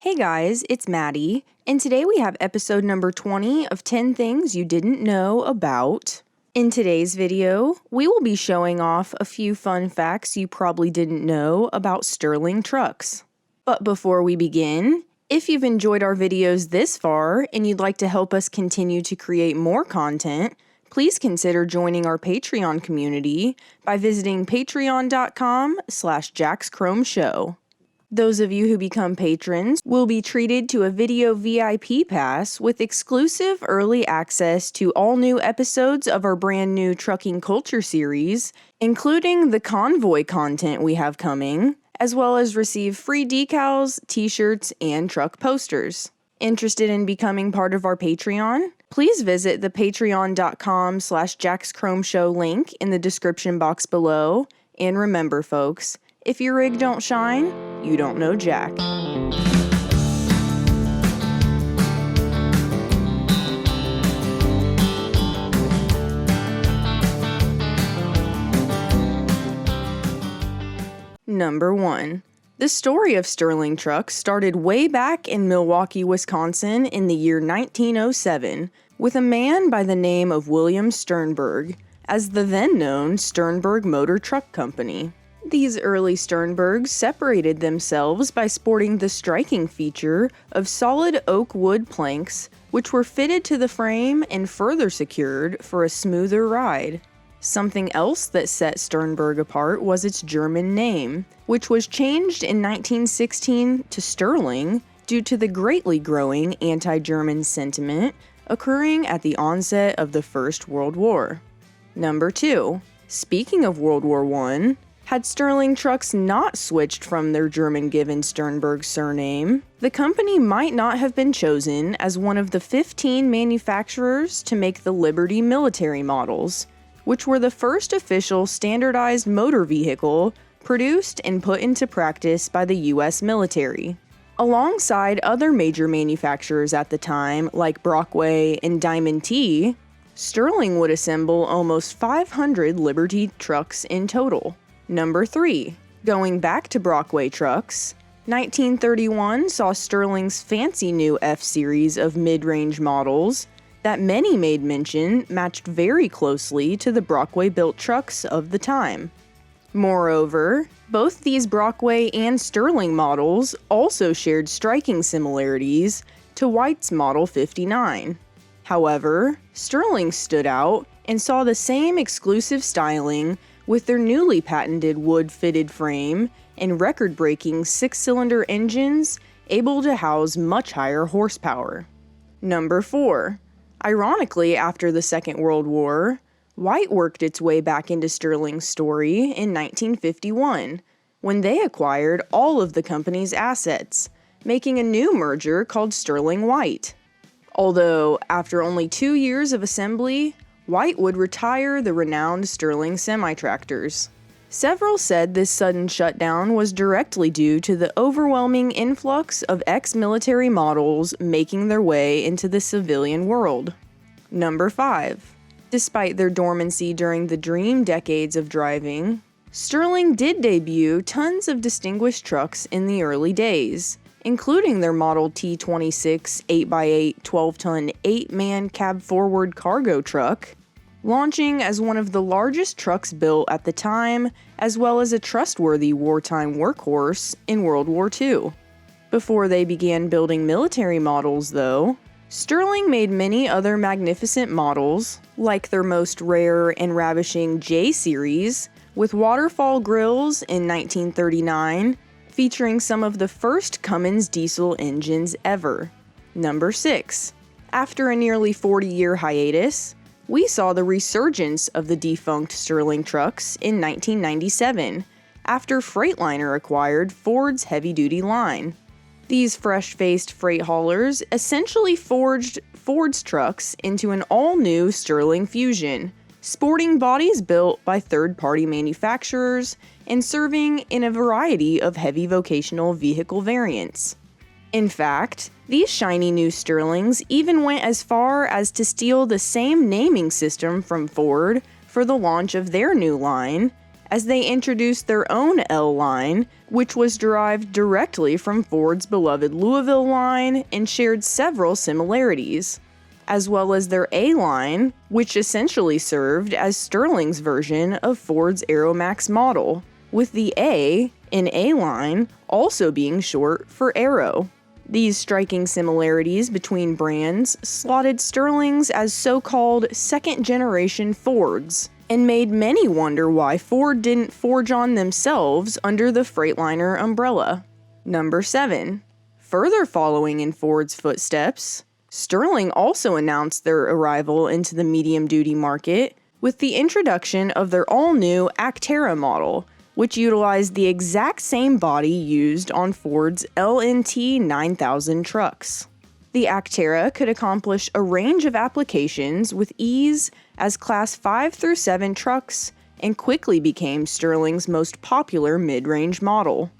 Hey guys, it's Maddie, and today we have episode number 20 of 10 Things You Didn't Know About. In today's video, we will be showing off a few fun facts you probably didn't know about Sterling trucks. But before we begin, if you've enjoyed our videos this far and you'd like to help us continue to create more content, please consider joining our Patreon community by visiting patreon.com/JacksChromeShow. Those of you who become patrons will be treated to a video VIP pass with exclusive early access to all new episodes of our brand new Trucking Culture series, including the convoy content we have coming, as well as receive free decals, t-shirts, and truck posters. Interested in becoming part of our Patreon? Please visit the patreon.com/JacksChromeShow link in the description box below. And remember, folks, if your rig don't shine, you don't know Jack. Number 1. The story of Sterling trucks started way back in Milwaukee, Wisconsin in the year 1907 with a man by the name of William Sternberg as the then-known Sternberg Motor Truck Company. These early Sternbergs separated themselves by sporting the striking feature of solid oak wood planks, which were fitted to the frame and further secured for a smoother ride. Something else that set Sternberg apart was its German name, which was changed in 1916 to Sterling due to the greatly growing anti-German sentiment occurring at the onset of the First World War. Number 2. Speaking of World War I, had Sterling trucks not switched from their German-given Sternberg surname, the company might not have been chosen as one of the 15 manufacturers to make the Liberty military models, which were the first official standardized motor vehicle produced and put into practice by the U.S. military. Alongside other major manufacturers at the time, like Brockway and Diamond T, Sterling would assemble almost 500 Liberty trucks in total. Number 3. Going back to Brockway trucks, 1931 saw Sterling's fancy new F-Series of mid-range models that many made mention matched very closely to the Brockway-built trucks of the time. Moreover, both these Brockway and Sterling models also shared striking similarities to White's Model 59. However, Sterling stood out and saw the same exclusive styling with their newly patented wood-fitted frame and record-breaking 6-cylinder engines able to house much higher horsepower. Number 4. Ironically, after the Second World War, White worked its way back into Sterling's story in 1951, when they acquired all of the company's assets, making a new merger called Sterling White. Although, after only 2 years of assembly, White would retire the renowned Sterling semi-tractors. Several said this sudden shutdown was directly due to the overwhelming influx of ex-military models making their way into the civilian world. Number 5. Despite their dormancy during the dream decades of driving, Sterling did debut tons of distinguished trucks in the early days, including their Model T26 8x8 12-ton 8-man cab-forward cargo truck, launching as one of the largest trucks built at the time, as well as a trustworthy wartime workhorse in World War II. Before they began building military models, though, Sterling made many other magnificent models, like their most rare and ravishing J-Series, with waterfall grills in 1939, featuring some of the first Cummins diesel engines ever. Number 6. After a nearly 40-year hiatus, we saw the resurgence of the defunct Sterling trucks in 1997, after Freightliner acquired Ford's heavy-duty line. These fresh-faced freight haulers essentially forged Ford's trucks into an all-new Sterling Fusion, sporting bodies built by third-party manufacturers and serving in a variety of heavy vocational vehicle variants. In fact, these shiny new Sterlings even went as far as to steal the same naming system from Ford for the launch of their new line, as they introduced their own L line, which was derived directly from Ford's beloved Louisville line and shared several similarities, as well as their A line, which essentially served as Sterling's version of Ford's Aeromax model, with the A in A line also being short for Aero. These striking similarities between brands slotted Sterling's as so-called second-generation Fords, and made many wonder why Ford didn't forge on themselves under the Freightliner umbrella. Number 7. Further following in Ford's footsteps, Sterling also announced their arrival into the medium-duty market with the introduction of their all-new Actera model, which utilized the exact same body used on Ford's LNT 9000 trucks. The Actera could accomplish a range of applications with ease as Class 5 through 7 trucks and quickly became Sterling's most popular mid-range model.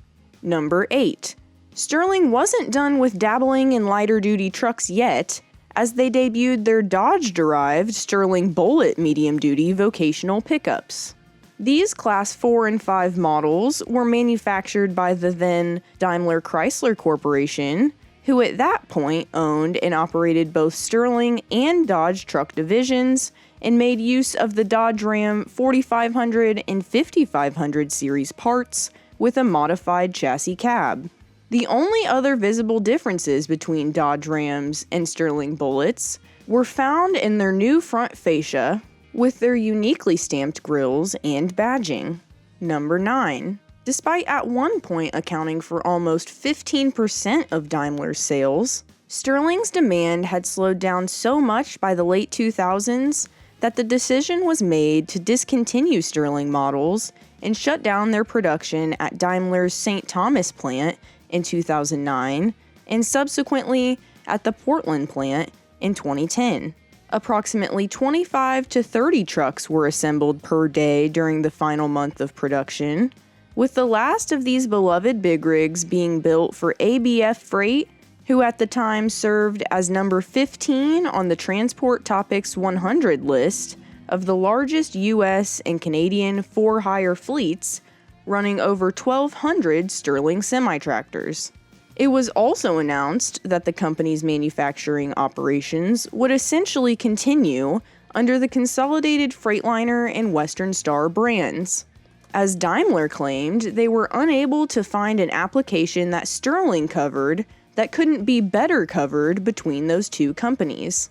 Number 8. Sterling wasn't done with dabbling in lighter-duty trucks yet, as they debuted their Dodge-derived Sterling Bullitt medium-duty vocational pickups. These Class 4 and 5 models were manufactured by the then Daimler Chrysler Corporation, who at that point owned and operated both Sterling and Dodge truck divisions and made use of the Dodge Ram 4500 and 5500 series parts with a modified chassis cab. The only other visible differences between Dodge Rams and Sterling Bullets were found in their new front fascia, with their uniquely stamped grills and badging. Number 9. Despite at one point accounting for almost 15% of Daimler's sales, Sterling's demand had slowed down so much by the late 2000s that the decision was made to discontinue Sterling models and shut down their production at Daimler's St. Thomas plant in 2009 and subsequently at the Portland plant in 2010. Approximately 25 to 30 trucks were assembled per day during the final month of production, with the last of these beloved big rigs being built for ABF Freight, who at the time served as number 15 on the Transport Topics 100 list of the largest U.S. and Canadian for-hire fleets, running over 1,200 Sterling semi-tractors. It was also announced that the company's manufacturing operations would essentially continue under the consolidated Freightliner and Western Star brands. As Daimler claimed, they were unable to find an application that Sterling covered that couldn't be better covered between those two companies.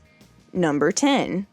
Number 10.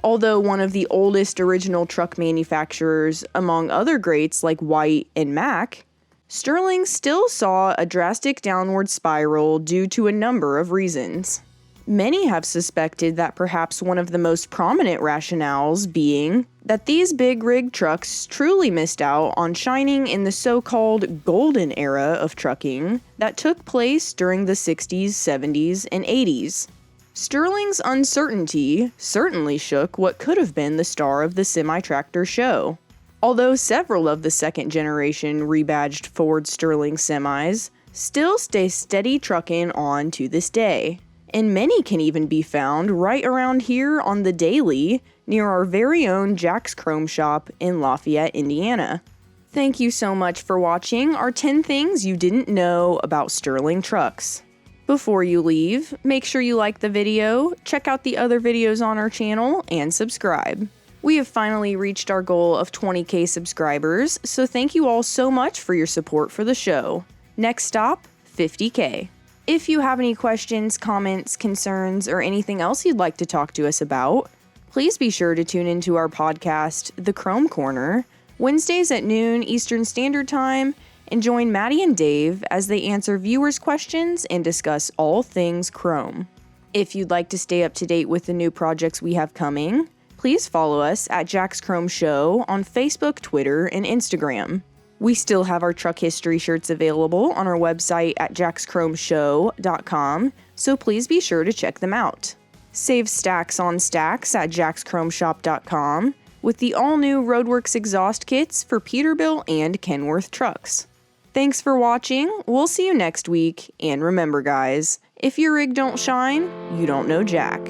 Although one of the oldest original truck manufacturers among other greats like White and Mack, Sterling still saw a drastic downward spiral due to a number of reasons. Many have suspected that perhaps one of the most prominent rationales being that these big rig trucks truly missed out on shining in the so-called golden era of trucking that took place during the 60s, 70s, and 80s. Sterling's uncertainty certainly shook what could have been the star of the semi-tractor show. Although several of the second-generation rebadged Ford Sterling semis still stay steady trucking on to this day, and many can even be found right around here on the daily near our very own Jack's Chrome Shop in Lafayette, Indiana. Thank you so much for watching our 10 things you didn't know about Sterling trucks. Before you leave, make sure you like the video, check out the other videos on our channel, and subscribe. We have finally reached our goal of 20,000 subscribers, so thank you all so much for your support for the show. Next stop, 50,000. If you have any questions, comments, concerns, or anything else you'd like to talk to us about, please be sure to tune into our podcast, The Chrome Corner, Wednesdays at noon Eastern Standard Time, and join Maddie and Dave as they answer viewers' questions and discuss all things Chrome. If you'd like to stay up to date with the new projects we have coming, please follow us at Jack's Chrome Show on Facebook, Twitter, and Instagram. We still have our truck history shirts available on our website at jackschromeshow.com, so please be sure to check them out. Save stacks on stacks at jackschromeshop.com with the all-new Roadworks exhaust kits for Peterbilt and Kenworth trucks. Thanks for watching, we'll see you next week, and remember guys, if your rig don't shine, you don't know Jack.